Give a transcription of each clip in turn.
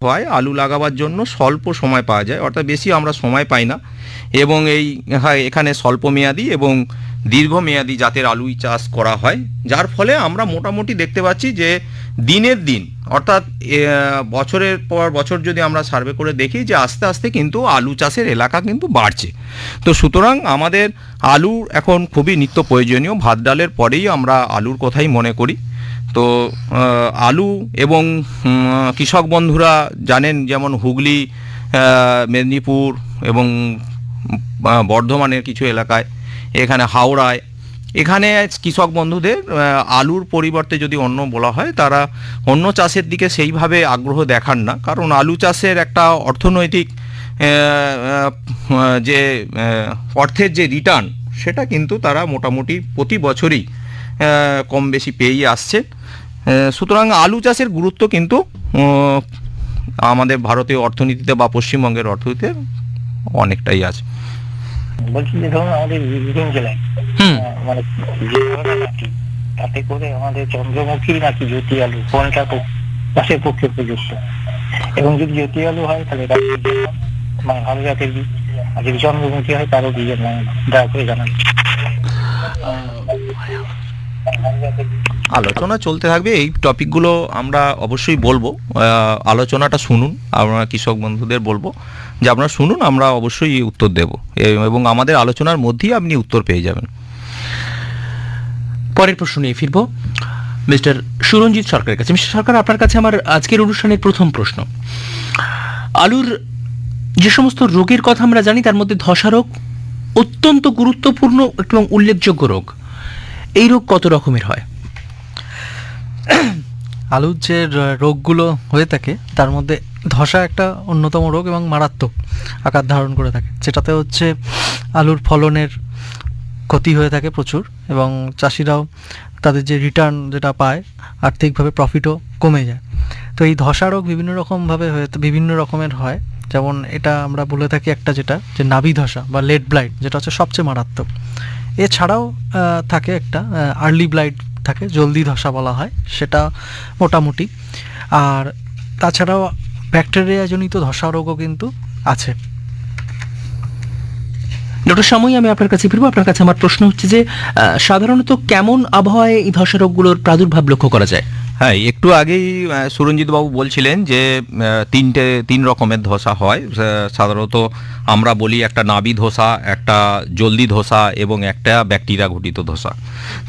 হয় আলু লাগাবার জন্য স্বল্প সময় পাওয়া যায়, অর্থাৎ বেশি আমরা সময় পাই না। এবং এখানে স্বল্প মেয়াদি এবং দীর্ঘমেয়াদী জাতের আলুই চাষ করা হয়, যার ফলে আমরা মোটামুটি দেখতে পাচ্ছি যে দিনের দিন অর্থাৎ বছরের পর বছর যদি আমরা সার্ভে করে দেখি যে আস্তে আস্তে কিন্তু আলু চাষের এলাকা কিন্তু বাড়ছে। তো সুতরাং আমাদের আলু এখন খুবই নিত্য প্রয়োজনীয়, ভাত ডালের পরেই আমরা আলুর কথাই মনে করি। তো আলু এবং কৃষক বন্ধুরা জানেন যেমন হুগলি, মেদিনীপুর এবং বর্ধমানের কিছু এলাকায়, এখানে হাওড়ায়, এখানে কৃষক বন্ধুদের আলুর পরিবর্তে যদি অন্য বলা হয় তারা অন্য চাষের দিকে সেইভাবে আগ্রহ দেখান না, কারণ আলু চাষের একটা অর্থনৈতিক যে অর্থের যে রিটার্ন সেটা কিন্তু তারা মোটামুটি প্রতি বছরই কম বেশি পেয়েই আসছে। সুতরাং আলু চাষের গুরুত্ব কিন্তু আমাদের ভারতীয় অর্থনীতিতে বা পশ্চিমবঙ্গের অর্থনীতিতে অনেকটাই আছে। বলছি যে ধরুন আমাদের বীরভূম জেলায় মানে যে ধরনের মাটি, তাতে করে আমাদের চন্দ্রমুখী নাকি জ্যোতি আলু কোনটা চাষের পক্ষে উপযুক্ত, এবং যদি জ্যোতি আলু হয় তাহলে এটা মানে ভালো জাতের বীজ, আর যদি চন্দ্রমুখী হয় তারও বীজের নাম দয়া করে জানান। আলোচনা চলতে থাকবে, এই টপিকগুলো আমরা অবশ্যই বলবো। আলোচনাটা শুনুন, আমরা কৃষক বন্ধুদের বলবো যে আপনারা শুনুন, আমরা অবশ্যই উত্তর দেব এবং আমাদের আলোচনার মধ্যেই আপনি উত্তর পেয়ে যাবেন। পরের প্রশ্ন নিয়ে ফিরব মিস্টার সুরঞ্জিত সরকারের কাছে। মিস্টার সরকার, আপনার কাছে আমার আজকের অনুষ্ঠানের প্রথম প্রশ্ন। আলুর যে সমস্ত রোগের কথা আমরা জানি তার মধ্যে ধসা রোগ অত্যন্ত গুরুত্বপূর্ণ এবং উল্লেখযোগ্য রোগ। এই রোগ কত রকমের হয়? আলুর যে রোগগুলো হয়ে থাকে তার মধ্যে ধসা একটা অন্যতম রোগ এবং মারাত্মক আকার ধারণ করে থাকে, যেটাতে হচ্ছে আলুর ফলনের ক্ষতি হয়ে থাকে প্রচুর, এবং চাষিরাও তাদের যে রিটার্ন যেটা পায় আর্থিকভাবে প্রফিটও কমে যায়। তো এই ধসা রোগ বিভিন্ন রকমের হয়। যেমন এটা আমরা বলে থাকি একটা যেটা যে নাভি ধসা বা লেড ব্লাইট, যেটা হচ্ছে সবচেয়ে মারাত্মক। এছাড়াও থাকে একটা আর্লি ব্লাইট থাকে, জলদি ধসা বলা হয়, সেটা মোটামুটি। আর তাছাড়াও ব্যাকটেরিয়াজনিত ধসা রোগও কিন্তু আছে। ডক্টর সময়, আমি আপনার কাছে ফিরবো। আপনার কাছে আমার প্রশ্ন হচ্ছে যে সাধারণত কেমন আবহাওয়ায় এই ধসা রোগগুলোর প্রাদুর্ভাব লক্ষ্য করা যায়? হ্যাঁ, একটু আগেই সুরঞ্জিত বাবু বলছিলেন যে তিন রকমের ধসা হয় সাধারণত। আমরা বলি একটা নাভি ধসা, একটা জলদি ধসা এবং একটা ব্যাকটেরিয়া ঘটিত ধসা।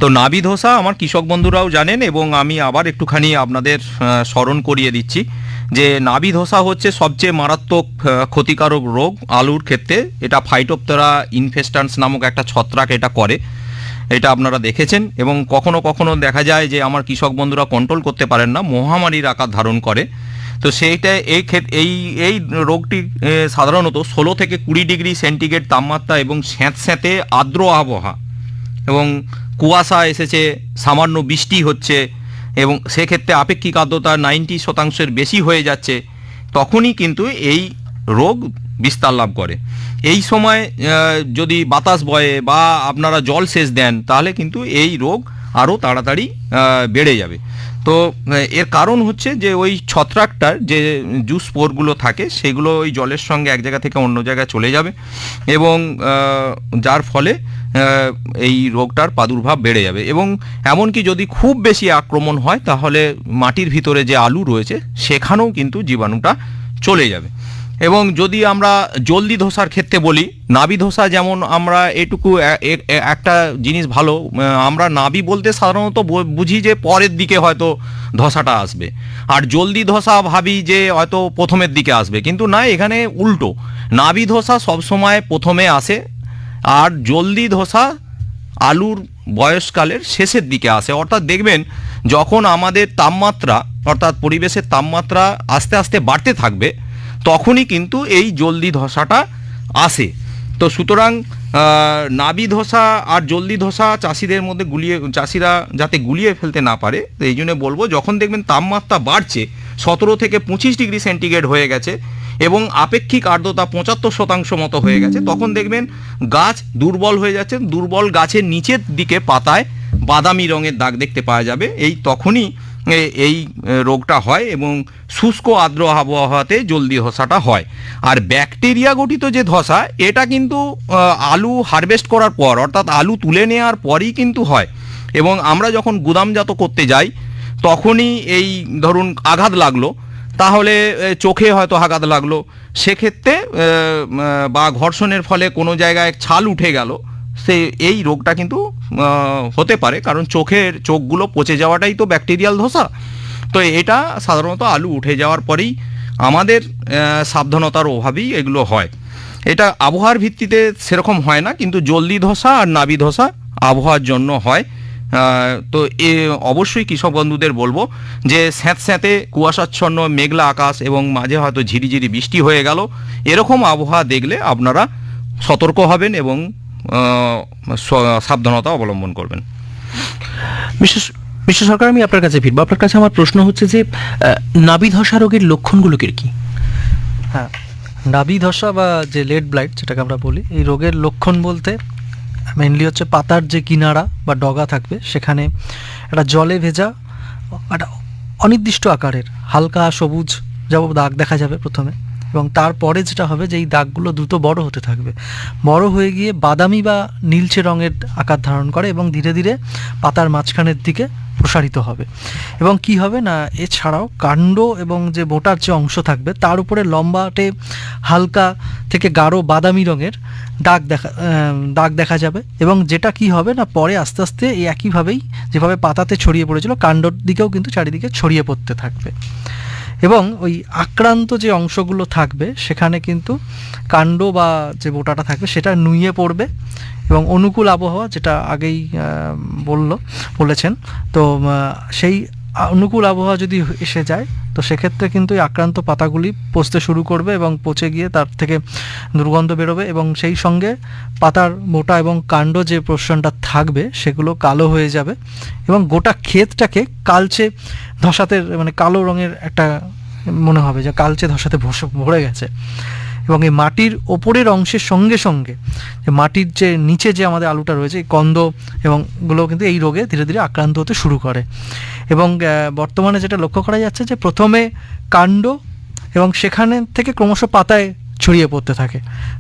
তো নাভি ধসা আমার কৃষক বন্ধুরাও জানেন এবং আমি আবার একটুখানি আপনাদের স্মরণ করিয়ে দিচ্ছি যে নাভি ধসা হচ্ছে সবচেয়ে মারাত্মক ক্ষতিকারক রোগ আলুর ক্ষেত্রে। এটা ফাইটোপটেরা ইনফেস্টান্স নামক একটা ছত্রাক এটা করে, এটা আপনারা দেখেছেন। এবং কখনো কখনো দেখা যায় যে আমার কৃষক বন্ধুরা কন্ট্রোল করতে পারেন না, মহামারীর আকার ধারণ করে। তো সেইটা এই রোগটি সাধারণত 16 থেকে 20 ডিগ্রি সেন্টিগ্রেড তাপমাত্রা এবং স্যাঁতস্যাঁতে আর্দ্র আবহাওয়া এবং কুয়াশা এসেছে, সামান্য বৃষ্টি হচ্ছে এবং সেক্ষেত্রে আপেক্ষিক আর্দ্রতা 90% বেশি হয়ে যাচ্ছে, তখনই কিন্তু এই রোগ বিস্তার লাভ করে। এই সময় যদি বাতাস বয়ে বা আপনারা জল সেচ দেন তাহলে কিন্তু এই রোগ আরও তাড়াতাড়ি বেড়ে যাবে। তো এর কারণ হচ্ছে যে ওই ছত্রাকটার যে জুস স্পোরগুলো থাকে সেগুলো ওই জলের সঙ্গে এক জায়গা থেকে অন্য জায়গায় চলে যাবে এবং যার ফলে এই রোগটার প্রাদুর্ভাব বেড়ে যাবে। এবং এমনকি যদি খুব বেশি আক্রমণ হয় তাহলে মাটির ভিতরে যে আলু রয়েছে সেখানেও কিন্তু জীবাণুটা চলে যাবে। এবং যদি আমরা জলদি ধসার ক্ষেত্রে বলি, নাভি ধসা যেমন আমরা এটুকু একটা জিনিস ভালো, আমরা নাভি বলতে সাধারণত বুঝি যে পরের দিকে হয়তো ধসাটা আসবে, আর জলদি ধসা ভাবি যে হয়তো প্রথমের দিকে আসবে, কিন্তু না, এখানে উল্টো। নাভি ধসা সবসময় প্রথমে আসে আর জলদি ধসা আলুর বয়সকালের শেষের দিকে আসে। অর্থাৎ দেখবেন যখন আমাদের তাপমাত্রা অর্থাৎ পরিবেশের তাপমাত্রা আস্তে আস্তে বাড়তে থাকবে তখনই কিন্তু এই জলদি ধসাটা আসে। তো সুতরাং নাভি ধসা আর জলদি ধসা চাষিদের মধ্যে চাষিরা যাতে গুলিয়ে ফেলতে না পারে, তো এই জন্য বলবো যখন দেখবেন তাপমাত্রা বাড়ছে 17 থেকে 25 ডিগ্রি সেন্টিগ্রেড হয়ে গেছে এবং আপেক্ষিক আর্দ্রতা 75% মতো হয়ে গেছে, তখন দেখবেন গাছ দুর্বল হয়ে যাচ্ছে। দুর্বল গাছের নিচের দিকে পাতায় বাদামি রঙের দাগ দেখতে পাওয়া যাবে। এই তখনই এই রোগটা হয় এবং শুষ্ক আর্দ্র আবহাওয়াতে জলদি ধসাটা হয়। আর ব্যাকটেরিয়া গঠিত যে ধসা, এটা কিন্তু আলু হারভেস্ট করার পর, অর্থাৎ আলু তুলে নেওয়ার পরই কিন্তু হয়। এবং আমরা যখন গুদামজাত করতে যাই তখনই এই ধরুন আঘাত লাগলো, তাহলে চোখে হয়তো আঘাত লাগলো, সেক্ষেত্রে বা ঘর্ষণের ফলে কোনো জায়গায় ছাল উঠে গেল, এই রোগটা কিন্তু হতে পারে, কারণ চোখগুলো পচে যাওয়াটাই তো ব্যাকটেরিয়াল ধসা। তো এটা সাধারণত আলু উঠে যাওয়ার পরেই আমাদের সাবধানতার অভাবেই এগুলো হয়। এটা আবহাওয়ার ভিত্তিতে সেরকম হয় না, কিন্তু জলদি ধসা আর নাবি ধসা আবহাওয়ার জন্য হয়। তো অবশ্যই কৃষক বন্ধুদের বলবো যে স্যাঁতস্যাঁতে কুয়াশাচ্ছন্ন মেঘলা আকাশ এবং মাঝে হয়তো ঝিরিঝিরি বৃষ্টি হয়ে গেল, এরকম আবহাওয়া দেখলে আপনারা সতর্ক হবেন এবং সাবধানতা অবলম্বন করবেন। মিস্টার সরকার, আমি আপনার কাছে ফিরবো। আপনার কাছে আমার প্রশ্ন হচ্ছে যে নাবি ধসা রোগের লক্ষণগুলো কি? হ্যাঁ, নাবি ধসা বা যে লেড ব্লাইট যেটাকে আমরা বলি, এই রোগের লক্ষণ বলতে মেনলি হচ্ছে পাতার যে কিনারা বা ডগা থাকবে সেখানে একটা জলে ভেজা একটা অনির্দিষ্ট আকারের হালকা সবুজ যাব দাগ দেখা যাবে প্রথমে, এবং তারপরে যেটা হবে যে এই দাগগুলো দ্রুত বড় হতে থাকবে, বড় হয়ে গিয়ে বাদামি বা নীলচে রঙের আকার ধারণ করে এবং ধীরে ধীরে পাতার মাঝখানের দিকে প্রসারিত হবে। এবং কি হবে না, এছাড়াও কাণ্ড এবং যে বোটার যে অংশ থাকবে তার উপরে লম্বাটে হালকা থেকে গাঢ় বাদামি রঙের দাগ দেখা যাবে। এবং যেটা কি হবে না, পরে আস্তে আস্তে এই একইভাবেই যেভাবে পাতাতে ছড়িয়ে পড়েছিল কাণ্ডর দিকেও কিন্তু চারিদিকে ছড়িয়ে পড়তে থাকবে। এবং ওই আক্রান্ত যে অংশগুলো থাকবে সেখানে কিন্তু কাণ্ড বা যে বোটাটা থাকবে সেটা নুয়ে পড়বে, এবং অনুকূল আবহাওয়া যেটা আগেই বলেছেন, তো সেই অনুকূল আবহাওয়া যদি এসে যায় তো সেক্ষেত্রে কিন্তু এই আক্রান্ত পাতাগুলি পচতে শুরু করবে এবং পচে গিয়ে তার থেকে দুর্গন্ধ বেরোবে, এবং সেই সঙ্গে পাতার মোটা এবং কাণ্ড যে পোর্শনটা থাকবে সেগুলো কালো হয়ে যাবে, এবং গোটা ক্ষেতটাকে কালচে ধসাতে মানে কালো রঙের একটা মনে হবে যে কালচে ধসাতে ভরে গেছে। এবং এই মাটির ওপরের অংশের সঙ্গে সঙ্গে যে মাটির যে নিচে যে আমাদের আলুটা রয়েছে এই কন্দ এবং গুলো কিন্তু এই রোগে ধীরে ধীরে আক্রান্ত হতে শুরু করে। এবং বর্তমানে যেটা লক্ষ্য করা যাচ্ছে যে প্রথমে কাণ্ড এবং সেখানে থেকে ক্রমশ পাতায় ছড়িয়ে পড়তে থাকে।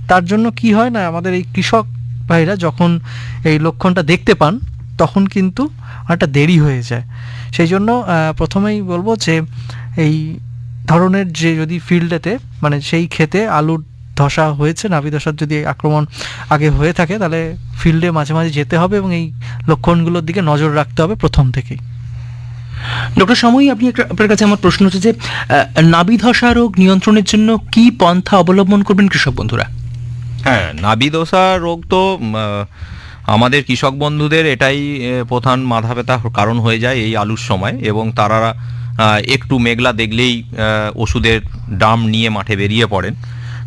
তার জন্য কি হয় না, আমাদের এই কৃষক ভাইরা যখন এই লক্ষণটা দেখতে পান তখন কিন্তু অনেকটা দেরি হয়ে যায়। সেই জন্য প্রথমেই বলবো যে এই ধরনের যে যদি ফিল্ডেতে মানে সেই ক্ষেতে আলুর ধসা হয়েছে, নাবি ধসার যদি আক্রমণ আগে হয়ে থাকে, তাহলে ফিল্ডে মাঝে মাঝে যেতে হবে এবং এই লক্ষণগুলোর দিকে নজর রাখতে হবে প্রথম থেকেই। ডক্টর সময়, আপনার কাছে আমার প্রশ্ন হচ্ছে যে নাবি ধসা রোগ নিয়ন্ত্রণের জন্য কি পন্থা অবলম্বন করবেন কৃষক বন্ধুরা? হ্যাঁ, নাবি ধসা রোগ তো আমাদের কৃষক বন্ধুদের এটাই প্রধান মাথা ব্যথা কারণ হয়ে যায় এই আলুর সময়, এবং তারা একটু মেঘলা দেখলেই ওষুধের ড্রাম নিয়ে মাঠে বেরিয়ে পড়েন।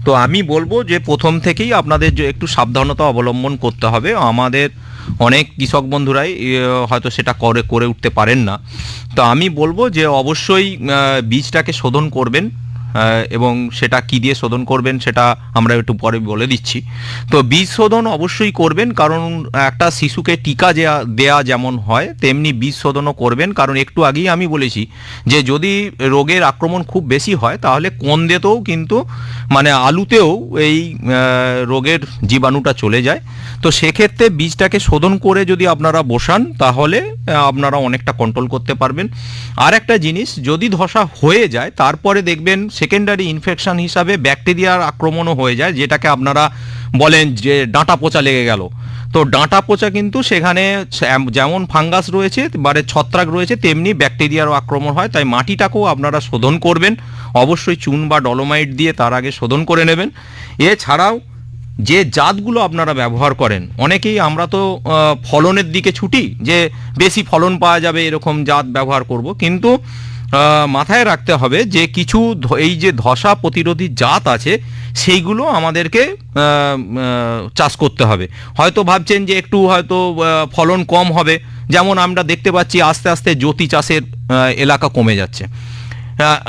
তো আমি বলবো যে প্রথম থেকেই আপনাদের একটু সাবধানতা অবলম্বন করতে হবে। আমাদের অনেক কৃষক বন্ধুরাই হয়তো সেটা করে উঠতে পারেন না। তো আমি বলবো যে অবশ্যই বীজটাকে শোধন করবেন, এবং সেটা কি দিয়ে শোধন করবেন সেটা আমরা একটু পরে বলে দিচ্ছি। তো বীজ শোধন অবশ্যই করবেন, কারণ একটা শিশুকে টিকা দেয়া যেমন হয় তেমনি বীজ শোধনও করবেন। কারণ একটু আগেই আমি বলেছি যে যদি রোগের আক্রমণ খুব বেশি হয় তাহলে কন্দেতেও কিন্তু মানে আলুতেও এই রোগের জীবাণুটা চলে যায়। তো সেক্ষেত্রে বীজটাকে শোধন করে যদি আপনারা বসান তাহলে আপনারা অনেকটা কন্ট্রোল করতে পারবেন। আর একটা জিনিস, যদি ধসা হয়ে যায় তারপরে দেখবেন সেকেন্ডারি ইনফেকশন হিসাবে ব্যাকটেরিয়ার আক্রমণও হয়ে যায়, যেটাকে আপনারা বলেন যে ডাঁটা পচা লেগে গেল। তো ডাঁটা পচা কিন্তু সেখানে যেমন ফাঙ্গাস রয়েছে মানে ছত্রাক রয়েছে তেমনি ব্যাকটেরিয়ারও আক্রমণ হয়। তাই মাটিটাকেও আপনারা শোধন করবেন, অবশ্যই চুন বা ডলোমাইট দিয়ে তার আগে শোধন করে নেবেন। এছাড়াও যে জাতগুলো আপনারা ব্যবহার করেন, অনেকেই আমরা তো ফলনের দিকে ছুটি যে বেশি ফলন পাওয়া যাবে এরকম জাত ব্যবহার করব, কিন্তু মাথায় রাখতে হবে যে কিছু এই যে ধসা প্রতিরোধী জাত আছে সেইগুলো আমাদেরকে চাষ করতে হবে। হয়তো ভাবছেন যে একটু হয়তো ফলন কম হবে, যেমন আমরা দেখতে পাচ্ছি আস্তে আস্তে জ্যোতি চাষের এলাকা কমে যাচ্ছে,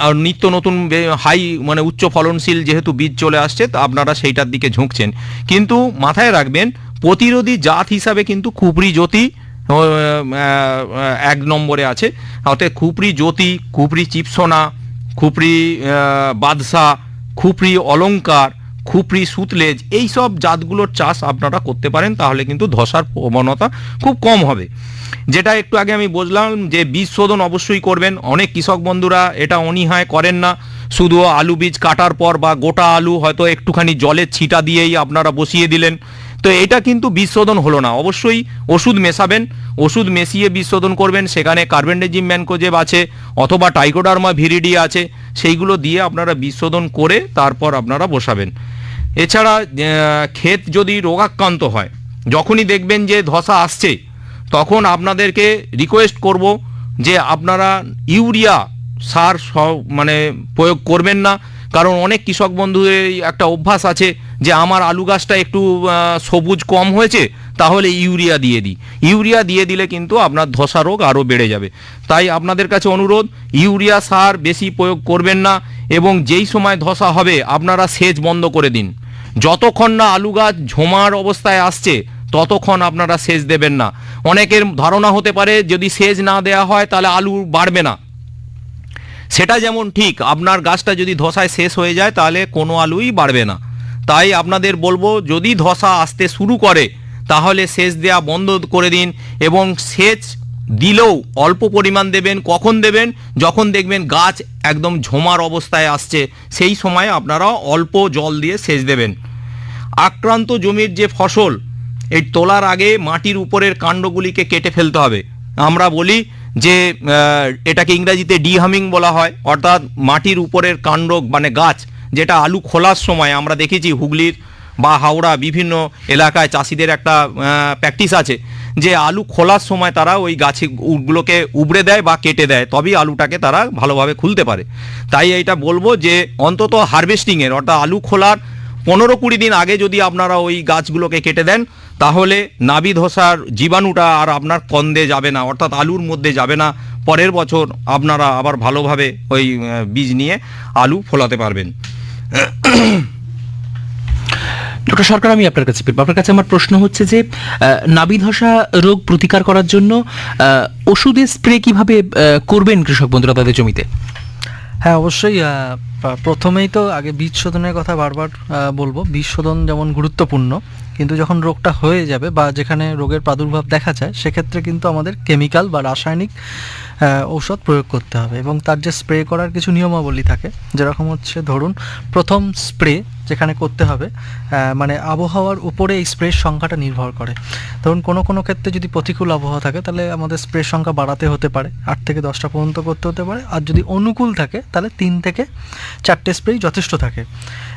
আর নিত্য নতুন হাই মানে উচ্চ ফলনশীল যেহেতু বীজ চলে আসছে তা আপনারা সেইটার দিকে ঝুঁকছেন। কিন্তু মাথায় রাখবেন প্রতিরোধী জাত হিসাবে কিন্তু কুবরি জ্যোতি এক নম্বরে আছে। অর্থাৎ খুপরি জ্যোতি, খুপরি চিপসোনা, খুপরি বাদশা, খুপরি অলংকার, খুপরি সুতলেজ, এই সব জাতগুলোর চাষ আপনারা করতে পারেন, তাহলে কিন্তু ধসার প্রবণতা খুব কম হবে। যেটা একটু আগে আমি বললাম যে বীজ শোধন অবশ্যই করবেন। অনেক কৃষক বন্ধুরা এটা অনীহায় করেন না, শুধু আলু বীজ কাটার পর বা গোটা আলু হয়তো একটুখানি জলের ছিটা দিয়েই আপনারা বসিয়ে দিলেন, তো এটা কিন্তু বীজ শোধন হলো না। অবশ্যই ওষুধ মেশাবেন, ওষুধ মেশিয়ে বীজ শোধন করবেন। সেখানে কার্বেন্ডাজিম ম্যানকোজেব আছে অথবা টাইকোডার্মা ভিরিডি আছে, সেইগুলো দিয়ে আপনারা বীজ শোধন করে তারপর আপনারা বসাবেন। এছাড়া ক্ষেত যদি রোগাক্রান্ত হয়, যখনই দেখবেন যে ধসা আসছে, তখন আপনাদেরকে রিকোয়েস্ট করব যে আপনারা ইউরিয়া সার মানে প্রয়োগ করবেন না। কারণ অনেক কৃষক বন্ধুদের একটা অভ্যাস আছে যে আমার আলু গাছটা একটু সবুজ কম হয়েছে, তাহলে ইউরিয়া দিয়ে দিই। ইউরিয়া দিয়ে দিলে কিন্তু আপনার ধসা রোগ আরও বেড়ে যাবে। তাই আপনাদের কাছে অনুরোধ, ইউরিয়া সার বেশি প্রয়োগ করবেন না, এবং যেই সময় ধসা হবে আপনারা সেচ বন্ধ করে দিন। যতক্ষণ না আলু গাছ ঝোমার অবস্থায় আসছে ততক্ষণ আপনারা সেচ দেবেন না। অনেকের ধারণা হতে পারে যদি সেচ না দেওয়া হয় তাহলে আলু বাড়বে না, সেটা যেমন ঠিক, আপনার গাছটা যদি ধসায় শেষ হয়ে যায় তাহলে কোনো আলুই বাড়বে না। তাই আপনাদের বলবো, যদি ধসা আসতে শুরু করে তাহলে সেচ দেওয়া বন্ধ করে দিন, এবং সেচ দিলেও অল্প পরিমাণ দেবেন। কখন দেবেন? যখন দেখবেন গাছ একদম ঝোমার অবস্থায় আসছে, সেই সময় আপনারা অল্প জল দিয়ে সেচ দেবেন। আক্রান্ত জমির যে ফসল, এই তোলার আগে মাটির উপরের কাণ্ডগুলিকে কেটে ফেলতে হবে। আমরা বলি যে এটাকে ইংরাজিতে ডিহামিং বলা হয়, অর্থাৎ মাটির উপরের কাণ্ড মানে গাছ, যেটা আলু খোলার সময় আমরা দেখেছি হুগলির বা হাওড়া বিভিন্ন এলাকায় চাষিদের একটা প্র্যাকটিস আছে যে আলু খোলার সময় তারা ওই গাছগুলোকে উবড়ে দেয় বা কেটে দেয়, তবেই আলুটাকে তারা ভালোভাবে খুলতে পারে। তাই এইটা বলবো যে অন্তত হারভেস্টিংয়ের অর্থাৎ আলু খোলার 15-20 দিন আগে যদি আপনারা ওই গাছগুলোকে কেটে দেন, তাহলে নাবি ধসার জীবাণুটা আর আপনার কন্দে যাবে না, অর্থাৎ আলুর মধ্যে যাবে না। পরের বছর আপনারা আবার ভালোভাবে ওই বীজ নিয়ে আলু ফলাতে পারবেন। ডক্টর সরকার, আমি আপনার কাছে ফিরবো। আপনার কাছে আমার প্রশ্ন হচ্ছে যে নাবি ধসা রোগ প্রতিকার করার জন্য ওষুধের স্প্রে কিভাবে করবেন কৃষক বন্ধুরা তাদের জমিতে? হ্যাঁ, অবশ্যই। প্রথমেই তো আগে বীজ শোধনের কথা বারবার বলবো। বীজ শোধন যেমন গুরুত্বপূর্ণ, কিন্তু যখন রোগটা হয়ে যাবে বা যেখানে রোগের প্রাদুর্ভাব দেখা যায়, সেক্ষেত্রে কিন্তু আমাদের কেমিক্যাল বা রাসায়নিক ঔষধ প্রয়োগ করতে হবে, এবং তার যে স্প্রে করার কিছু নিয়মাবলী থাকে, যেরকম হচ্ছে ধরুন প্রথম স্প্রে যেখানে করতে হবে, মানে আবহাওয়ার উপরে এই স্প্রের সংখ্যাটা নির্ভর করে। ধরুন কোনো ক্ষেত্রে যদি প্রতিকূল আবহাওয়া থাকে তাহলে আমাদের স্প্রের সংখ্যা বাড়াতে হতে পারে, 8 থেকে 10টা পর্যন্ত করতে হতে পারে। আর যদি অনুকূল থাকে তাহলে 3 থেকে 4টে স্প্রেই যথেষ্ট থাকে।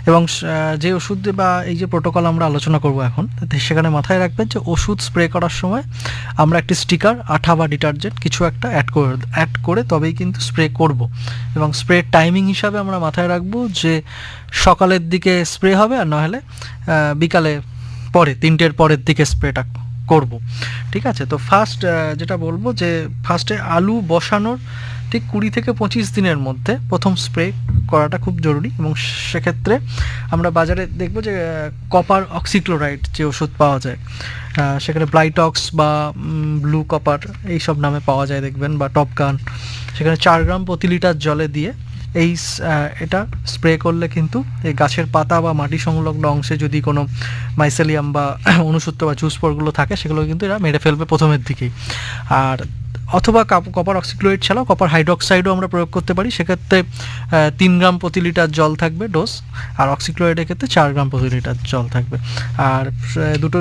এবং যে ওষুধ বা এই যে প্রোটোকল আমরা আলোচনা করব এখন, সেখানে মাথায় রাখবেন যে ওষুধ স্প্রে করার সময় আমরা একটি স্টিকার, আঠা বা ডিটারজেন্ট কিছু একটা অ্যাড করে তবেই কিন্তু স্প্রে করব। এবং স্প্রের টাইমিং হিসাবে আমরা মাথায় রাখবো যে সকালের দিকে স্প্রে হবে, আর নাহলে বিকালে পরে 3টের পরের দিকে স্প্রেটা করব। ঠিক আছে? তো ফার্স্ট যেটা বলবো যে ফার্স্টে আলু বসানোর ঠিক 20 থেকে 25 দিনের মধ্যে প্রথম স্প্রে করাটা খুব জরুরি। এবং সেক্ষেত্রে আমরা বাজারে দেখব যে কপার অক্সিক্লোরাইড যে ওষুধ পাওয়া যায়, সেখানে ব্লাইটক্স বা ব্লু কপার এইসব নামে পাওয়া যায় দেখবেন, বা টপগান, সেখানে 4 গ্রাম প্রতি লিটার জলে দিয়ে এটা স্প্রে করলে কিন্তু এই গাছের পাতা বা মাটি সংলগ্ন অংশে যদি কোনো মাইসেলিয়াম বা অনুসূত্র বা জুসপোরগুলো থাকে, সেগুলো কিন্তু এরা মেরে ফেলবে প্রথমের দিকেই। আর অথবা কপার অক্সিক্লোরাইড ছাড়াও কপার হাইড্রক্সাইডও আমরা প্রয়োগ করতে পারি। সেক্ষেত্রে 3 গ্রাম প্রতি লিটার জল থাকবে ডোজ, আর অক্সিক্লোরাইডের ক্ষেত্রে 4 গ্রাম প্রতি লিটার জল থাকবে। আর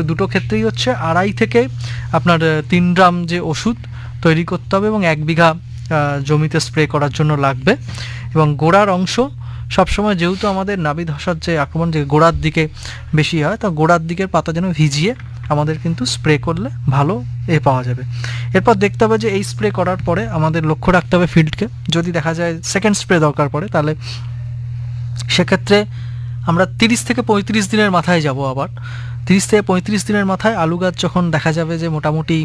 দুটো ক্ষেত্রেই হচ্ছে 2.5 থেকে আপনার 3 গ্রাম যে ওষুধ তৈরি করতে হবে, এবং 1 বিঘা জমিতে স্প্রে করার জন্য লাগবে। এবং গোড়ার অংশ সবসময়, যেহেতু আমাদের নাবি ধসার যে আক্রমণ যে গোড়ার দিকে বেশি হয়, তা গোড়ার দিকের পাতা যেন ভিজিয়ে আমাদের কিন্তু স্প্রে করলে ভালো পাওয়া যাবে। এরপর দেখতে হবে যে এই স্প্রে করার পরে আমাদের লক্ষ্য রাখতে হবে ফিল্ডকে। যদি দেখা যায় সেকেন্ড স্প্রে দরকার পড়ে, তাহলে সেক্ষেত্রে আমরা 30 থেকে 35 দিনের মাথায় যাব। আবার 30 থেকে 35 দিনের মাথায় আলু গাছ যখন দেখা যাবে যে মোটামুটি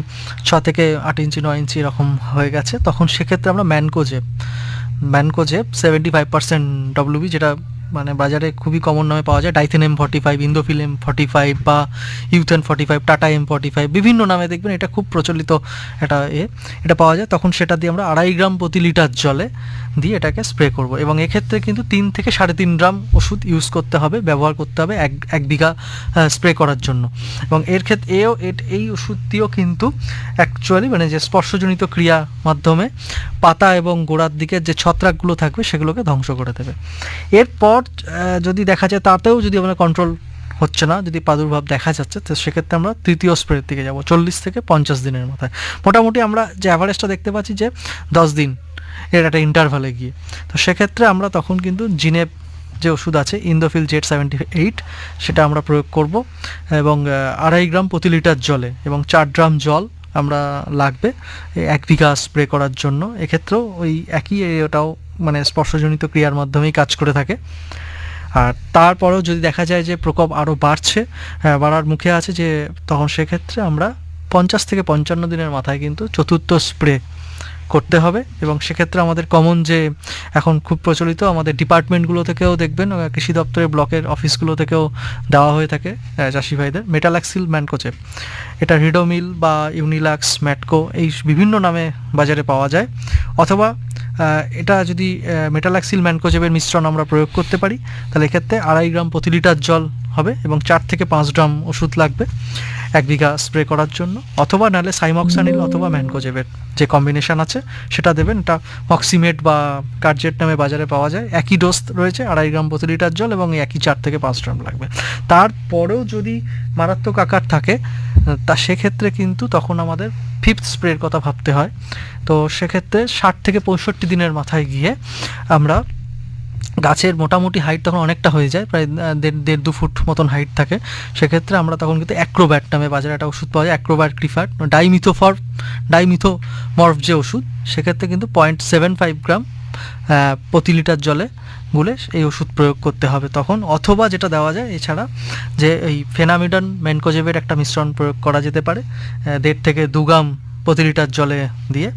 6 থেকে 8 ইঞ্চি 9 ইঞ্চি এরকম হয়ে গেছে, তখন সেক্ষেত্রে আমরা ম্যানকোজেব 75% WB, যেটা মানে বাজারে খুবই কমন নামে পাওয়া যায়, ডাইথেন M45, ইন্দোফিল M45 বা ইউথেন 45, টাটা M45, বিভিন্ন নামে দেখবেন এটা খুব প্রচলিত এটা এটা পাওয়া যায়। তখন সেটা দিয়ে আমরা 2.5 গ্রাম প্রতি লিটার জলে দিয়ে এটাকে স্প্রে করব, এবং এক্ষেত্রে কিন্তু 3 থেকে 3.5 গ্রাম ওষুধ ইউজ করতে হবে, ব্যবহার করতে হবে এক বিঘা স্প্রে করার জন্য। এবং এর ক্ষেত্রে এই ওষুধটিও কিন্তু অ্যাকচুয়ালি মানে যে স্পর্শজনিত ক্রিয়ার মাধ্যমে পাতা এবং গোড়ার দিকে যে ছত্রাকগুলো থাকবে সেগুলোকে ধ্বংস করে দেবে। এরপর যদি দেখা যায় তাতেও যদি আমরা কন্ট্রোল হচ্ছে না, যদি প্রাদুর্ভাব দেখা যাচ্ছে, তো সেক্ষেত্রে আমরা তৃতীয় স্প্রের দিকে যাব 40 থেকে 50 দিনের মাথায়। মোটামুটি আমরা যে অ্যাভারেজটা দেখতে পাচ্ছি যে 10 দিন এর একটা ইন্টারভালে গিয়ে, তো সেক্ষেত্রে আমরা তখন কিন্তু জিনেপ যে ওষুধ আছে ইন্দোফিল Z78 সেটা আমরা প্রয়োগ করব, এবং 2.5 গ্রাম প্রতি লিটার জলে এবং 4 ড্রাম জল আমরা লাগবে 1 বিঘা স্প্রে করার জন্য। এক্ষেত্রেও ওই একই, ওটাও মানে স্পর্শজনিত ক্রিয়ার মাধ্যমেই কাজ করে থাকে। আর তারপরেও যদি দেখা যায় যে প্রকোপ আরও বাড়ার মুখে আছে, যে তখন সেক্ষেত্রে আমরা 50 থেকে 55 দিনের মাথায় কিন্তু চতুর্থ স্প্রে করতে হবে। এবং সেক্ষেত্রে আমাদের কমন যে এখন খুব প্রচলিত আমাদের ডিপার্টমেন্টগুলো থেকেও দেখবেন, কৃষি দপ্তরের ব্লকের অফিসগুলো থেকেও দেওয়া হয়ে থাকে চাষি ভাইদের, মেটালাক্সিল ম্যানকোজেব। এটা রিডোমিল বা ইউনিলাক্স, ম্যাটকো এই বিভিন্ন নামে বাজারে পাওয়া যায়। অথবা এটা যদি মেটালাক্সিল ম্যানকোজেবের মিশ্রণ আমরা প্রয়োগ করতে পারি, তাহলে এক্ষেত্রে 2.5 গ্রাম প্রতি লিটার জল হবে এবং 4 থেকে 5 গ্রাম ওষুধ লাগবে 1 বিঘা স্প্রে করার জন্য। অথবা নাহলে সাইমক্সানিল অথবা ম্যানকোজেবের যে কম্বিনেশন আছে সেটা দেবেন। এটা মক্সিমেট বা কার্জেট নামে বাজারে পাওয়া যায়। একই ডোজ রয়েছে, 2.5 গ্রাম প্রতি লিটার জল এবং একই 4 থেকে 5 গ্রাম লাগবে। তারপরেও যদি মারাত্মক আকার থাকে তা সেক্ষেত্রে কিন্তু তখন আমাদের 5th স্প্রের কথা ভাবতে হয়। তো সেক্ষেত্রে 60 থেকে 65 দিনের মাথায় গিয়ে আমরা গাছের মোটামুটি হাইট তখন অনেকটা হয়ে যায়, প্রায় 1.5-2 ফুট মতন হাইট থাকে। সেক্ষেত্রে আমরা তখন কিন্তু অ্যাক্রোব্যাট নামে বাজারে একটা ওষুধ পাওয়া যায়, অ্যাক্রোব্যাট গ্রিফাট, ডাইমিথোমর্ফ যে ওষুধ, সেক্ষেত্রে কিন্তু 0.75 গ্রাম প্রতি লিটার জলে গুলে এই ওষুধ প্রয়োগ করতে হবে তখন। অথবা যেটা দেওয়া যায় এছাড়া যে এই ফেনামিডন ম্যানকোজেবের একটা মিশ্রণ প্রয়োগ করা যেতে পারে 1.5 থেকে 2 গ্রাম প্রতি লিটার জলে দিয়ে।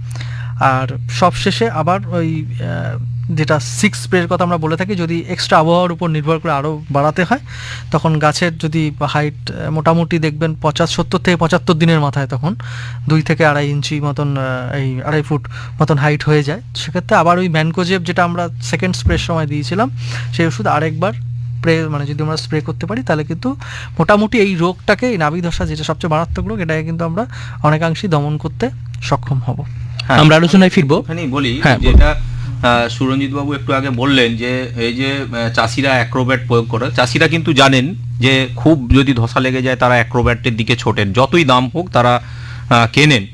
আর সবশেষে আবার ওই যেটা 6 স্প্রের কথা আমরা বলে থাকি, যদি এক্সট্রা আবহাওয়ার উপর নির্ভর করে আরও বাড়াতে হয়, তখন গাছের যদি হাইট মোটামুটি দেখবেন 70 থেকে 75 দিনের মাথায় তখন 2 থেকে 2.5 ইঞ্চি মতন, এই 2.5 ফুট মতন হাইট হয়ে যায়। সেক্ষেত্রে আবার ওই ম্যানকোজেব যেটা আমরা সেকেন্ড স্প্রের সময় দিয়েছিলাম সেই ওষুধ আরেকবার মানে যদি আমরা স্প্রে করতে পারি, তাহলে কিন্তু মোটামুটি এই রোগটাকে, এই নাভি ধসা যেটা সবচেয়ে মারাত্মক রোগ, এটাকে কিন্তু আমরা অনেকাংশেই দমন করতে সক্ষম হব। আমরা আলোচনায় ফিরবো। ওখানেই বলি হ্যাঁ, যেটা সুরঞ্জিত বাবু একটু আগে বললেন যে এই যে চাষিরা অ্যাক্রোব্যাট প্রয়োগ করে, চাষিরা কিন্তু জানেন যে খুব যদি ধসা লেগে যায় তারা অ্যাক্রোব্যাটের দিকে ছোটেন, যতই দাম হোক তারা কেনেন।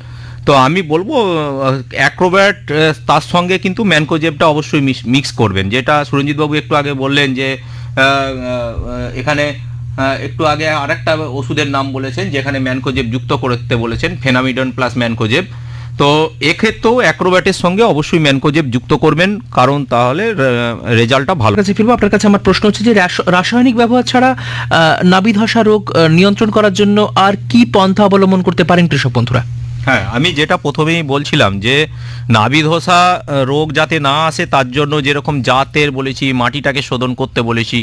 তো আমি বলবো অ্যাক্রোব্যাট তার সঙ্গে কিন্তু ম্যানকোজেবটা অবশ্যই মিক্স করবেন, যেটা সুরঞ্জিত বাবু একটু আগে বললেন যে এখানে একটু আগে আরেকটা ওষুধের নাম বলেছেন যেখানে ম্যানকোজেব যুক্ত করতে বলেছেন, ফেনামিডন প্লাস ম্যানকোজেব। তো এক্ষেত্রেও অ্যাক্রোব্যাটের সঙ্গে অবশ্যই ম্যানকোজেব যুক্ত করবেন, কারণ তাহলে রেজাল্টটা ভালো। কাছে ফিরবো। আপনার কাছে আমার প্রশ্ন হচ্ছে যে রাসায়নিক ব্যবহার ছাড়া নাভি ধসা রোগ নিয়ন্ত্রণ করার জন্য আর কি পন্থা অবলম্বন করতে পারেন কৃষক বন্ধুরা? হ্যাঁ, আমি যেটা প্রথমেই বলছিলাম যে নাভি ধসা রোগ যাতে না আসে তার জন্য যেরকম জাতের বলেছি, মাটিটাকে শোধন করতে বলেছি,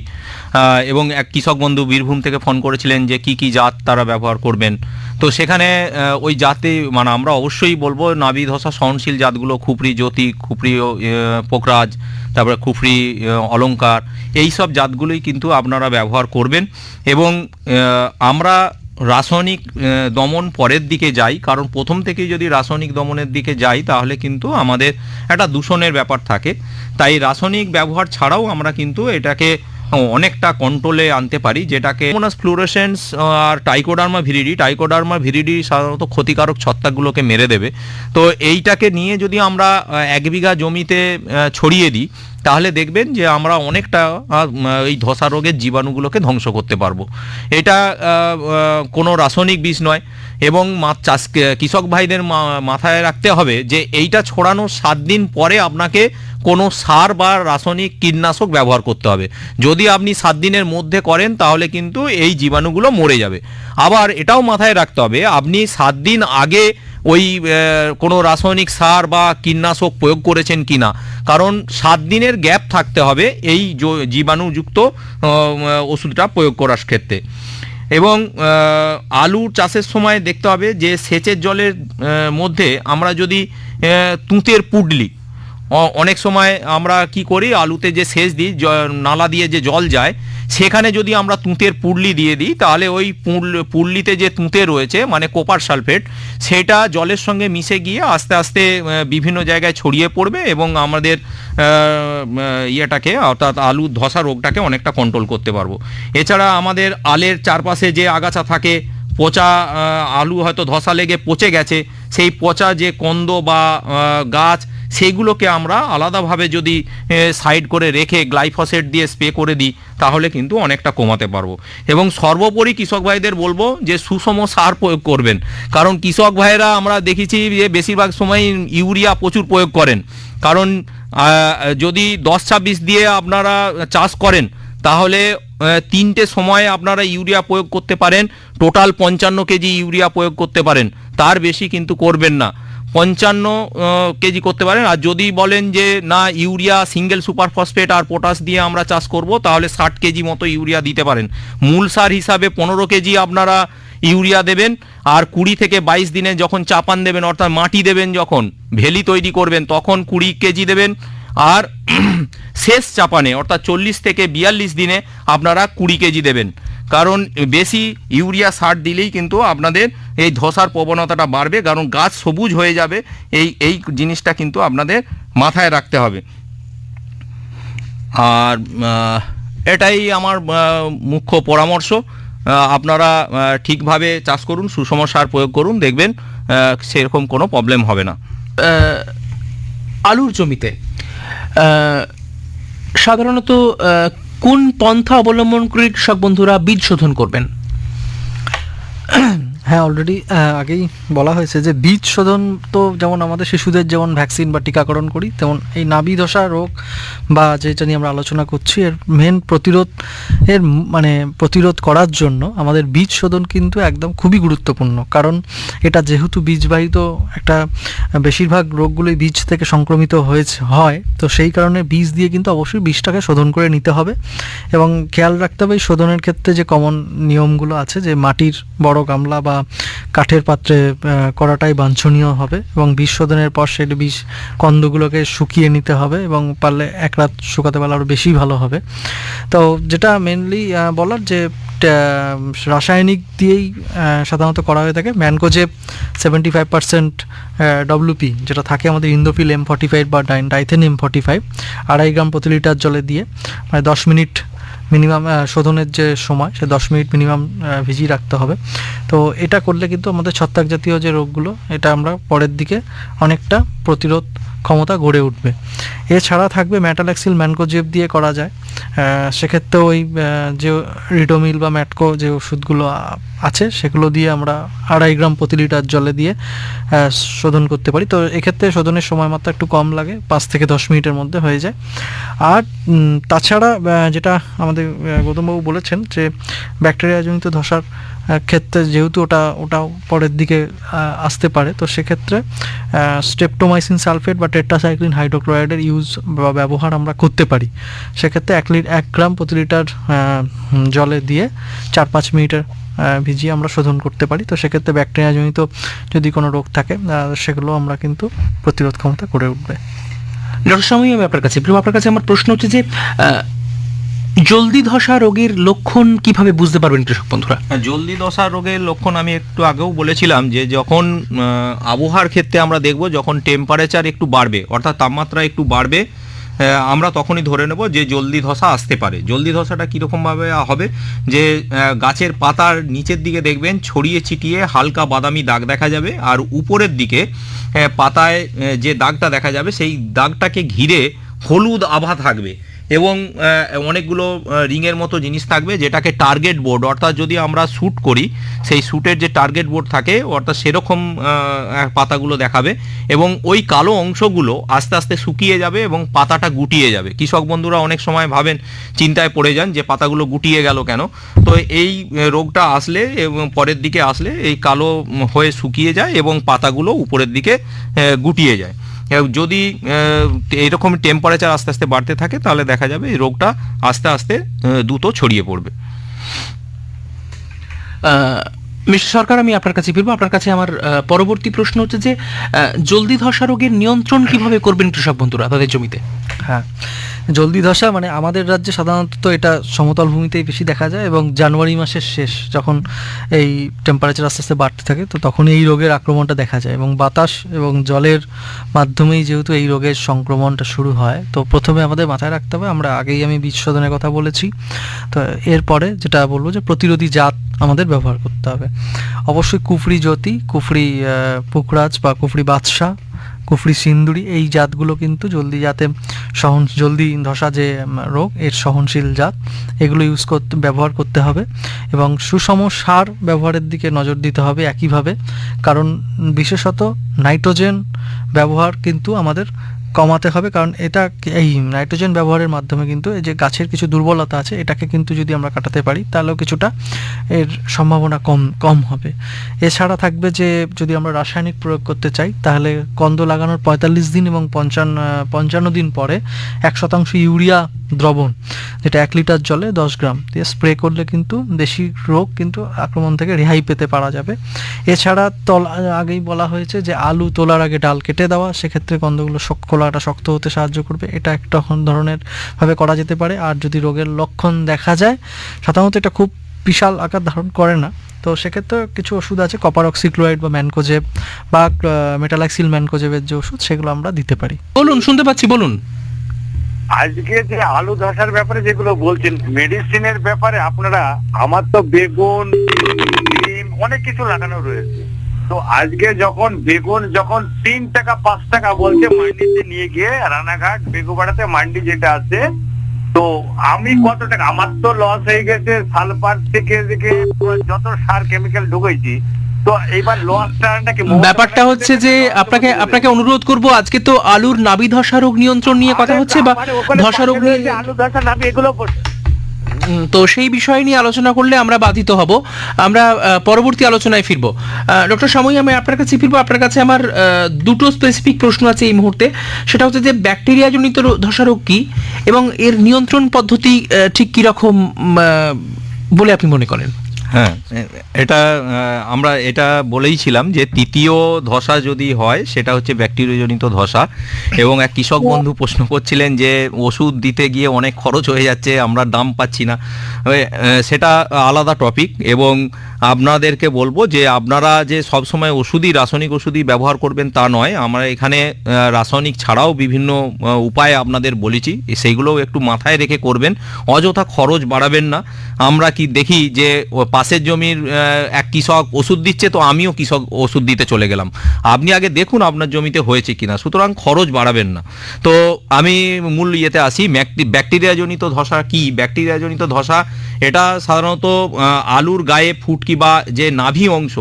এবং এক কৃষক বন্ধু বীরভূম থেকে ফোন করেছিলেন যে কি কি জাত তারা ব্যবহার করবেন। তো সেখানে ওই জাতে মানে আমরা অবশ্যই বলবো নাভি ধসা সহনশীল জাতগুলো খুপরি জ্যোতি, খুপরি পোকরাজ, তারপরে খুপরি অলংকার, এই সব জাতগুলোই কিন্তু আপনারা ব্যবহার করবেন। এবং আমরা রাসায়নিক দমন পরের দিকে যাই, কারণ প্রথম থেকেই যদি রাসায়নিক দমনের দিকে যাই তাহলে কিন্তু আমাদের একটা দূষণের ব্যাপার থাকে। তাই রাসায়নিক ব্যবহার ছাড়াও আমরা কিন্তু এটাকে অনেকটা কন্ট্রোলে আনতে পারি, যেটাকে ফ্লুরোসেন্স আর টাইকোডার্মা ভিরিডি সাধারণত ক্ষতিকারক ছত্রাকগুলোকে মেরে দেবে। তো এইটাকে নিয়ে যদি আমরা 1 বিঘা জমিতে ছড়িয়ে দিই তাহলে দেখবেন যে আমরা অনেকটা এই ধসা রোগের জীবাণুগুলোকে ধ্বংস করতে পারবো। এটা কোনো রাসায়নিক বিষ নয়। এবং কৃষক ভাইদের মাথায় রাখতে হবে যে এইটা ছড়ানোর 7 দিন পরে আপনাকে কোনো সার বা রাসায়নিক কীটনাশক ব্যবহার করতে হবে। যদি আপনি 7 দিনের মধ্যে করেন তাহলে কিন্তু এই জীবাণুগুলো মরে যাবে। আবার এটাও মাথায় রাখতে হবে আপনি 7 দিন আগে ওই কোনো রাসায়নিক সার বা কীটনাশক প্রয়োগ করেছেন কিনা, কারণ 7 দিনের গ্যাপ থাকতে হবে এই জীবাণুযুক্ত ওষুধটা প্রয়োগ করার ক্ষেত্রে। এবং আলু চাষের সময় দেখতে হবে যে সেচের জলের মধ্যে আমরা যদি তুঁতের পুডলি, অনেক সময় আমরা কি করি আলুতে যে সেচ দিই নালা দিয়ে যে জল যায় সেখানে যদি আমরা তুঁতের পুডলি দিয়ে দিই তাহলে ওই পুডলিতে যে তুঁতে রয়েছে মানে কোপার সালফেট সেটা জলের সঙ্গে মিশে গিয়ে আস্তে আস্তে বিভিন্ন জায়গায় ছড়িয়ে পড়বে এবং আমাদের ইয়েটাকে অর্থাৎ আলু ধসা রোগটাকে অনেকটা কন্ট্রোল করতে পারবো। এছাড়া আমাদের আলের চারপাশে যে আগাছা থাকে, পচা আলু হয়তো ধসা লেগে পচে গেছে, সেই পচা যে কন্দ বা গাছ সেইগুলোকে আমরা আলাদাভাবে যদি সাইড করে রেখে গ্লাইফোসেট দিয়ে স্প্রে করে দিই তাহলে কিন্তু অনেকটা কমাতে পারবো। এবং সর্বোপরি কৃষক ভাইদের বলবো যে সুষম সার প্রয়োগ করবেন, কারণ কৃষক ভাইরা আমরা দেখেছি যে বেশিরভাগ সময় ইউরিয়া প্রচুর প্রয়োগ করেন, কারণ যদি 10-26 দিয়ে আপনারা চাষ করেন তাহলে 3টে সময়ে আপনারা ইউরিয়া প্রয়োগ করতে পারেন, টোটাল 55 কেজি ইউরিয়া প্রয়োগ করতে পারেন, তার বেশি কিন্তু করবেন না, 55 কেজি করতে পারেন। আর যদি বলেন যে না ইউরিয়া সিঙ্গেল সুপার ফসফেট আর পটাশ দিয়ে আমরা চাষ করব তাহলে 60 কেজি মতো ইউরিয়া দিতে পারেন। মূল সার হিসাবে 15 কেজি আপনারা ইউরিয়া দেবেন, আর 20 থেকে 22 দিনে যখন চাপান দেবেন অর্থাৎ মাটি দেবেন, যখন ভেলি তৈরি করবেন তখন 20 কেজি দেবেন, আর শেষ চাপানে অর্থাৎ 40 থেকে 42 দিনে আপনারা 20 কেজি দেবেন। কারণ বেশি ইউরিয়া সার দিলেই কিন্তু আপনাদের এই ধসার প্রবণতাটা বাড়বে, কারণ গাছ সবুজ হয়ে যাবে, এই জিনিসটা কিন্তু আপনাদের মাথায় রাখতে হবে। আর এটাই আমার মুখ্য পরামর্শ, আপনারা ঠিকভাবে চাষ করুন, সুষম সার প্রয়োগ করুন, দেখবেন সেরকম কোনো প্রবলেম হবে না। আলুর জমিতে সাধারণত কোন পন্থা অবলম্বন করে কৃষক বন্ধুরা বীজ শোধন করবেন? হ্যাঁ, অলরেডি আগেই বলা হয়েছে যে বীজ শোধন তো যেমন আমাদের শিশুদের যেমন ভ্যাকসিন বা টিকাকরণ করি, তেমন এই নাভি ধসা রোগ বা যেটা নিয়ে আমরা আলোচনা করছি এর মেন প্রতিরোধ করার জন্য আমাদের বীজ শোধন কিন্তু একদম খুবই গুরুত্বপূর্ণ। কারণ এটা যেহেতু বীজবাহিত একটা বেশিরভাগ রোগগুলোই বীজ থেকে সংক্রমিত হয়, তো সেই কারণে বীজ দিয়ে কিন্তু অবশ্যই বীজটাকে শোধন করে নিতে হবে। এবং খেয়াল রাখতে হবে এই শোধনের ক্ষেত্রে যে কমন নিয়মগুলো আছে, যে মাটির বড় গামলা বা কাঠের পাত্রে করাটাই বাঞ্ছনীয় হবে, এবং বীজ শোধনের পর সেই বীজ কন্দগুলোকে শুকিয়ে নিতে হবে, এবং পারলে 1 রাত শুকাতে পারলে আরও বেশি ভালো হবে। তো যেটা মেনলি বলার যে রাসায়নিক দিয়েই সাধারণত করা হয়ে থাকে। ম্যানকোজেব 75% WP যেটা থাকে আমাদের ইন্দোফিল M45 বা ডাইথেন M45 2.5 গ্রাম প্রতি লিটার জলে দিয়ে মানে 10 মিনিট মিনিমাম শোধনের যে সময় সে 10 মিনিট মিনিমাম ভিজিয়ে রাখতে হবে। তো এটা করলে কিন্তু আমাদের ছত্রাক জাতীয় যে রোগগুলো এটা আমরা পরের দিকে অনেকটা প্রতিরোধ ক্ষমতা গড়ে উঠবে। এছাড়া থাকবে ম্যাটালাক্সিল ম্যানকোজেব দিয়ে করা যায়, সেক্ষেত্রে ওই যে রিডোমিল বা ম্যাটকো যে ওষুধগুলো আছে সেগুলো দিয়ে আমরা 2.5 গ্রাম প্রতি লিটার জলে দিয়ে শোধন করতে পারি। তো এক্ষেত্রে শোধনের সময় মাত্র একটু কম লাগে, 5 থেকে 10 মিনিটের মধ্যে হয়ে যায়। আর তাছাড়া যেটা আমাদের গৌতমবাবু বলেছেন যে ব্যাকটেরিয়াজনিত ধসার ক্ষেত্রে যেহেতু ওটাও পরের দিকে আসতে পারে, তো সেক্ষেত্রে স্ট্রেপ্টোমাইসিন সালফেট বা টেট্রাসাইক্লিন হাইড্রোক্লোরাইডের ইউজ বা ব্যবহার আমরা করতে পারি। সেক্ষেত্রে 1 গ্রাম প্রতি লিটার জলে দিয়ে 4-5 মিনিটের ভিজিয়ে আমরা শোধন করতে পারি। তো সেক্ষেত্রে ব্যাকটেরিয়াজনিত যদি কোনো রোগ থাকে সেগুলো আমরা কিন্তু প্রতিরোধ ক্ষমতা করে উঠবে। ডক্টর স্বামী, আমি আপনার কাছে আমার প্রশ্ন হচ্ছে যে জলদি ধসা রোগের লক্ষণ কিভাবে বুঝতে পারবেন কৃষক বন্ধুরা? জলদি ধসা রোগের লক্ষণ আমি একটু আগেও বলেছিলাম যে যখন আবহাওয়ার ক্ষেত্রে আমরা দেখব যখন টেম্পারেচার একটু বাড়বে অর্থাৎ তাপমাত্রা একটু বাড়বে, আমরা তখনই ধরে নেব যে জলদি ধসা আসতে পারে। জলদি ধসাটা কীরকমভাবে হবে, যে গাছের পাতার নিচের দিকে দেখবেন ছড়িয়ে ছিটিয়ে হালকা বাদামি দাগ দেখা যাবে, আর উপরের দিকে পাতায় যে দাগটা দেখা যাবে সেই দাগটাকে ঘিরে হলুদ আভা থাকবে, এবং অনেকগুলো রিংয়ের মতো জিনিস থাকবে, যেটাকে টার্গেট বোর্ড, অর্থাৎ যদি আমরা শ্যুট করি সেই শ্যুটের যে টার্গেট বোর্ড থাকে অর্থাৎ সেরকম পাতাগুলো দেখাবে, এবং ওই কালো অংশগুলো আস্তে আস্তে শুকিয়ে যাবে এবং পাতাটা গুটিয়ে যাবে। কৃষক বন্ধুরা অনেক সময় ভাবেন, চিন্তায় পড়ে যান যে পাতাগুলো গুটিয়ে গেল কেন। তো এই রোগটা আসলে এবং পরের দিকে আসলে এই কালো হয়ে শুকিয়ে যায় এবং পাতাগুলো উপরের দিকে গুটিয়ে যায়। যদি এইরকম টেম্পারেচার আস্তে আস্তে বাড়তে থাকে তাহলে দেখা যাবে এই রোগটা আস্তে আস্তে দ্রুত ছড়িয়ে পড়বে। মিস্টার সরকার, আমি আপনার কাছে ফিরবো। আপনার কাছে আমার পরবর্তী প্রশ্ন হচ্ছে যে জলদি ধসা রোগের নিয়ন্ত্রণ কিভাবে করবেন কৃষক বন্ধুরা তাদের জমিতে? হ্যাঁ, জলদি ধসা মানে আমাদের রাজ্যে সাধারণত এটা সমতল ভূমিতেই বেশি দেখা যায়, এবং জানুয়ারি মাসের শেষ যখন এই টেম্পারেচার আস্তে আস্তে বাড়তে থাকে তো তখন এই রোগের আক্রমণটা দেখা যায়, এবং বাতাস এবং জলের মাধ্যমেই যেহেতু এই রোগের সংক্রমণটা শুরু হয়, তো প্রথমে আমাদের মাথায় রাখতে হবে, আমি বীজ শোধনের কথা বলেছি, তো এরপরে যেটা বলবো যে প্রতিরোধী জাত আমাদের ব্যবহার করতে হবে। অবশ্যই কুফরি জ্যোতি, কুফরি পুখরাজ বা কুফরি বাদশাহ, কুফরি সিন্দুরি, এই জাতগুলো কিন্তু জলদি ধসা যে রোগ এর সহনশীল জাত, এগুলো ব্যবহার করতে হবে, এবং সুষম সার ব্যবহারের দিকে নজর দিতে হবে একইভাবে, কারণ বিশেষত নাইট্রোজেন ব্যবহার কিন্তু আমাদের কমাতে হবে, কারণ এই নাইট্রোজেন ব্যবহারের মাধ্যমে কিন্তু এই যে গাছের কিছু দুর্বলতা আছে এটাকে কিন্তু যদি আমরা কাটাতে পারি তাহলেও কিছুটা এর সম্ভাবনা কম হবে। এছাড়া থাকবে যে যদি আমরা রাসায়নিক প্রয়োগ করতে চাই তাহলে কন্দ লাগানোর 45 দিন এবং 55 দিন পরে 1% ইউরিয়া দ্রবণ, যেটা 1 লিটার জলে 10 গ্রাম দিয়ে স্প্রে করলে কিন্তু দেশি রোগ কিন্তু আক্রমণ থেকে রেহাই পেতে পারা যাবে। এছাড়া আগেই বলা হয়েছে যে আলু তোলার আগে ডাল কেটে দেওয়া, সেক্ষেত্রে কন্দগুলো খোলাটা শক্ত হতে সাহায্য করবে, এটা একটা ধরনের ভাবে করা যেতে পারে। আর যদি রোগের লক্ষণ দেখা যায়, সাধারণত এটা খুব বিশাল আকার ধারণ করে না, তো সেক্ষেত্রে কিছু ওষুধ আছে, কপার অক্সিক্লোরাইড বা ম্যানকোজেব বা মেটালাক্সিল ম্যানকোজেবের যে ওষুধ সেগুলো আমরা দিতে পারি। বলুন, শুনতে পাচ্ছি, বলুন। আজকে যে আলু ধসার ব্যাপারে যেগুলো বলছেন মেডিসিনের ব্যাপারে, আপনারা আমার তো বেগুন, ডিম অনেক কিছু লাগানো রয়েছে, তো আজকে যখন বেগুন 3 টাকা 5 টাকা বলছে মান্ডিতে নিয়ে গিয়ে, রানাঘাট বেগুবাড়াতে মান্ডি যেটা আছে, তো আমি কত টাকা, আমার তো লস হয়ে গেছে, সালফার থেকে যত সার কেমিক্যাল ঢুকেছি, তো এইবার লসটা কি? ব্যাপারটা হচ্ছে যে আপনাকে অনুরোধ করব, আজকে তো আলুর নাবি ধসা রোগ নিয়ন্ত্রণ নিয়ে কথা হচ্ছে, বা ধসা রোগ নিয়ে, আলু ধসা নাবি এগুলো, তো সেই বিষয় নিয়ে আলোচনা করলে আমরা বাধিত হব। আমরা পরবর্তী আলোচনায় ফিরবো। ডক্টর সময়, আমি আপনার কাছে ফিরবো। আপনার কাছে আমার দুটো স্পেসিফিক প্রশ্ন আছে এই মুহূর্তে। সেটা হচ্ছে যে ব্যাকটেরিয়া জনিত ধসা রোগ কি এবং এর নিয়ন্ত্রণ পদ্ধতি ঠিক কিরকম বলে আপনি মনে করেন? হ্যাঁ, আমরা এটা বলেইছিলাম যে তৃতীয় ধসা যদি হয় সেটা হচ্ছে ব্যাকটেরিয়াজনিত ধসা, এবং এক কৃষক বন্ধু প্রশ্ন করছিলেন যে ওষুধ দিতে গিয়ে অনেক খরচ হয়ে যাচ্ছে, আমরা দাম পাচ্ছি না। সেটা আলাদা টপিক, এবং আপনাদেরকে বলবো যে আপনারা যে সবসময় রাসায়নিক ওষুধই ব্যবহার করবেন তা নয়। আমরা এখানে রাসায়নিক ছাড়াও বিভিন্ন উপায় আপনাদের বলেছি, সেইগুলোও একটু মাথায় রেখে করবেন, অযথা খরচ বাড়াবেন না। আমরা কি দেখি যে পাশের জমির এক কৃষক ওষুধ দিচ্ছে, তো আমিও কৃষক ওষুধ দিতে চলে গেলাম। আপনি আগে দেখুন আপনার জমিতে হয়েছে কিনা, সুতরাং খরচ বাড়াবেন না। তো আমি মূল ইয়েতে আসি, ব্যাকটেরিয়াজনিত ধসা কি? ব্যাকটেরিয়াজনিত ধসা এটা সাধারণত আলুর গায়ে ফুটকি বা যে নাভি অংশ,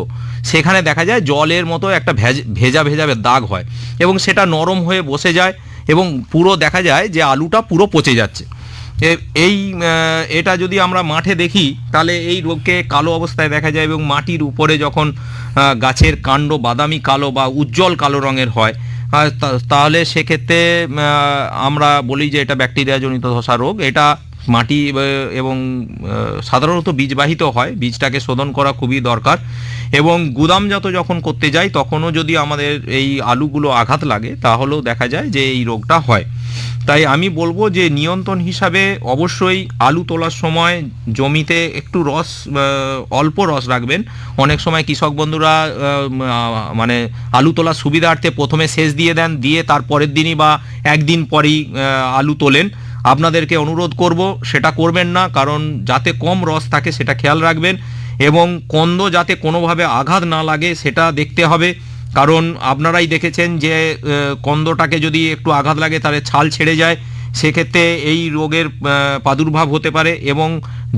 সেখানে দেখা যায় জলের মতো একটা ভেজা দাগ হয়, এবং সেটা নরম হয়ে বসে যায়, এবং পুরো দেখা যায় যে আলুটা পুরো পচে যাচ্ছে। এটা যদি আমরা মাঠে দেখি তাহলে এই রোগকে কালো অবস্থায় দেখা যায়, এবং মাটির উপরে যখন গাছের কাণ্ড বাদামি কালো বা উজ্জ্বল কালো রঙের হয়, তাহলে সেক্ষেত্রে আমরা বলি যে এটা ব্যাকটেরিয়াজনিত ধসা রোগ। এটা মাটি এবং সাধারণত বীজবাহিত হয়, বীজটাকে শোধন করা খুবই দরকার। এবং গুদামজাত যখন করতে যাই তখনও যদি আমাদের এই আলুগুলো আঘাত লাগে তাহলেও দেখা যায় যে এই রোগটা হয়। তাই আমি বলবো যে নিয়ন্ত্রণ হিসাবে অবশ্যই আলু তোলার সময় জমিতে একটু অল্প রস রাখবেন। অনেক সময় কৃষক বন্ধুরা মানে আলু তোলার সুবিধার্থে প্রথমে সেচ দিয়ে দেন, দিয়ে তার পরের দিনই বা একদিন পরেই আলু তোলেন। আপনাদেরকে অনুরোধ করব সেটা করবেন না, কারণ যাতে কম রস থাকে সেটা খেয়াল রাখবেন, এবং কন্দ যাতে কোনোভাবে আঘাত না লাগে সেটা দেখতে হবে। কারণ আপনারাই দেখেছেন যে কন্দটাকে যদি একটু আঘাত লাগে তাহলে ছাল ছেড়ে যায় সেক্ষেত্রে এই রোগের প্রাদুর্ভাব হতে পারে। এবং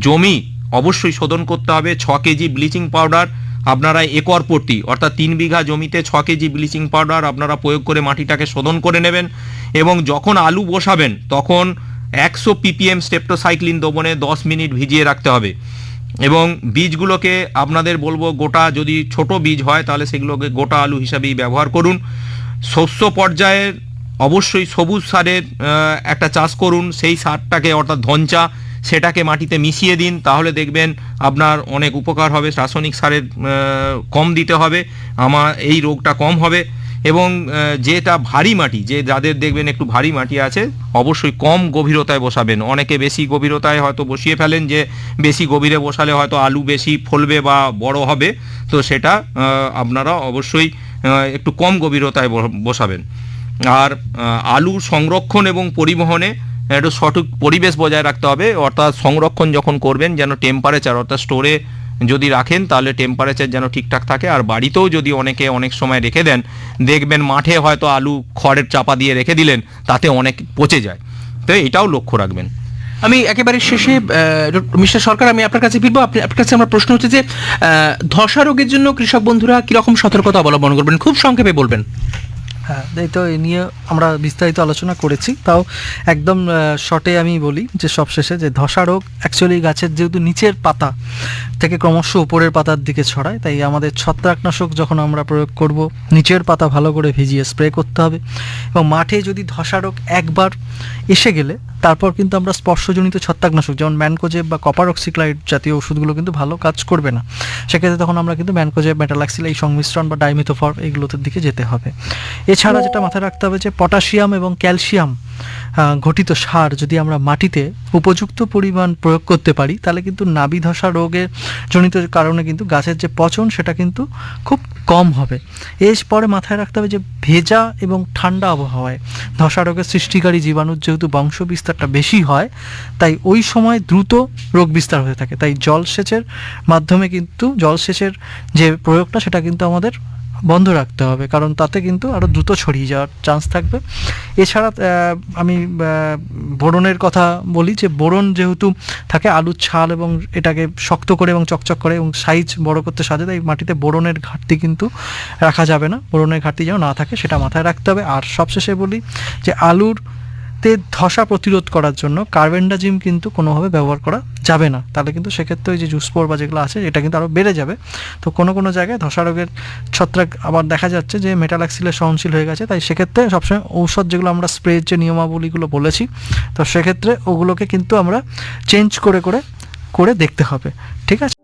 জমি অবশ্যই শোধন করতে হবে। 6 কেজি ব্লিচিং পাউডার আপনারা একর প্রতি, অর্থাৎ 3 বিঘা জমিতে 6 কেজি ব্লিচিং পাউডার আপনারা প্রয়োগ করে মাটিটাকে শোধন করে নেবেন। এবং যখন আলু বসাবেন তখন 100 ppm স্টেপটোসাইক্লিন দ্রবণে 10 মিনিট ভিজিয়ে রাখতে হবে। এবং বীজগুলোকে আপনাদের বলবো গোটা, যদি ছোট বীজ হয় তাহলে সেগুলোকে গোটা আলু হিসাবেই ব্যবহার করুন। শস্য পর্যায়ে অবশ্যই সবুজ সারের একটা চাষ করুন। সেই সারটাকে, অর্থাৎ ধনচা, সেটাকে মাটিতে মিশিয়ে দিন, তাহলে দেখবেন আপনার অনেক উপকার হবে। রাসায়নিক সারের কম দিতে হবে, এই রোগটা কম হবে। এবং যেটা ভারী মাটি, যাদের দেখবেন একটু ভারী মাটি আছে, অবশ্যই কম গভীরতায় বসাবেন। অনেকে বেশি গভীরতায় হয়তো বসিয়ে ফেলেন, যে বেশি গভীরে বসালে হয়তো আলু বেশি ফলবে বা বড় হবে, তো সেটা আপনারা অবশ্যই একটু কম গভীরতায় বসাবেন। আর আলু সংরক্ষণ এবং পরিবহনে একটু সঠিক পরিবেশ বজায় রাখতে হবে। অর্থাৎ সংরক্ষণ যখন করবেন যেন টেম্পারেচার, অর্থাৎ স্টোরে যদি রাখেন তাহলে টেম্পারেচার যেন ঠিকঠাক থাকে। আর বাড়িতেও যদি অনেক সময় রেখে দেন, দেখবেন মাঠে হয়তো আলু খড়ের চাপা দিয়ে রেখে দিলেন, তাতে অনেক পচে যায়। তো এটাও লক্ষ্য রাখবেন। আমি একেবারে শেষে মিস্টার সরকার, আমি আপনার কাছে ফিরবো। আপনার কাছে আমার প্রশ্ন হচ্ছে যে ধসা রোগের জন্য কৃষক বন্ধুরা কিরকম সতর্কতা অবলম্বন করবেন, খুব সংক্ষেপে বলবেন। হ্যাঁ, এই তো এই নিয়ে আমরা বিস্তারিত আলোচনা করেছি, তাও একদম শর্টে আমি বলি যে সবশেষে যে ধসা রোগ অ্যাকচুয়ালি গাছের যেহেতু নিচের পাতা থেকে ক্রমশ উপরের পাতার দিকে ছড়ায়, তাই আমাদের ছত্রাকনাশক যখন আমরা প্রয়োগ করব, নিচের পাতা ভালো করে ভিজিয়ে স্প্রে করতে হবে। এবং মাঠে যদি ধসা রোগ একবার এসে গেলে তারপর কিন্তু আমরা স্পর্শজনিত ছত্রাকনাশক যেমন ম্যানকোজেব বা কপার অক্সিক্লাইড জাতীয় ওষুধগুলো কিন্তু ভালো কাজ করবে না। সেক্ষেত্রে তখন আমরা কিন্তু ম্যানকোজেব, মেটালাক্সিল এই সংমিশ্রণ বা ডাইমিথোফর্ম এইগুলোতে দিকে যেতে হবে। এছাড়া যেটা মাথায় রাখতে হবে যে পটাশিয়াম এবং ক্যালসিয়াম ঘটিত সার যদি আমরা মাটিতে উপযুক্ত পরিমাণ প্রয়োগ করতে পারি, তাহলে কিন্তু নাভি ধসা রোগের জনিত কারণে কিন্তু গাছের যে পচন সেটা কিন্তু খুব কম হবে। এরপরে মাথায় রাখতে হবে যে ভেজা এবং ঠান্ডা আবহাওয়ায় ধসা রোগের সৃষ্টিকারী জীবাণুর যেহেতু বংশ বিস্তারটা বেশি হয়, তাই ওই সময় দ্রুত রোগ বিস্তার হয়ে থাকে। তাই জলসেচের মাধ্যমে কিন্তু জলসেচের যে প্রয়োগটা সেটা কিন্তু আমাদের বন্ধ রাখতে হবে, কারণ তাতে কিন্তু আরও দ্রুত ছড়িয়ে যাওয়ার চান্স থাকবে। এছাড়া আমি বোরনের কথা বলি যে বোরন যেহেতু থাকে আলুর ছাল এবং এটাকে শক্ত করে এবং চকচক করে এবং সাইজ বড় করতে সাজে, তাই মাটিতে বোরনের ঘাটতি কিন্তু রাখা যাবে না। বোরনের ঘাটতি যেন না থাকে সেটা মাথায় রাখতে হবে। আর সবশেষে বলি যে ধসা প্রতিরোধ করার জন্য কার্বেন্ডাজিম কিন্তু কোনোভাবে ব্যবহার করা যাবে না, তাহলে কিন্তু সেক্ষেত্রে ওই যে জুসপোর বা যেগুলো আছে এটা কিন্তু আরও বেড়ে যাবে। তো কোনো জায়গায় ধসা রোগের ছত্রাক আবার দেখা যাচ্ছে যে মেটালাক্সিলের সহনশীল হয়ে গেছে, তাই সেক্ষেত্রে সবসময় ঔষধ যেগুলো আমরা স্প্রের যে নিয়মাবলীগুলো বলেছি, তো সেক্ষেত্রে ওগুলোকে কিন্তু আমরা চেঞ্জ করে দেখতে হবে। ঠিক আছে।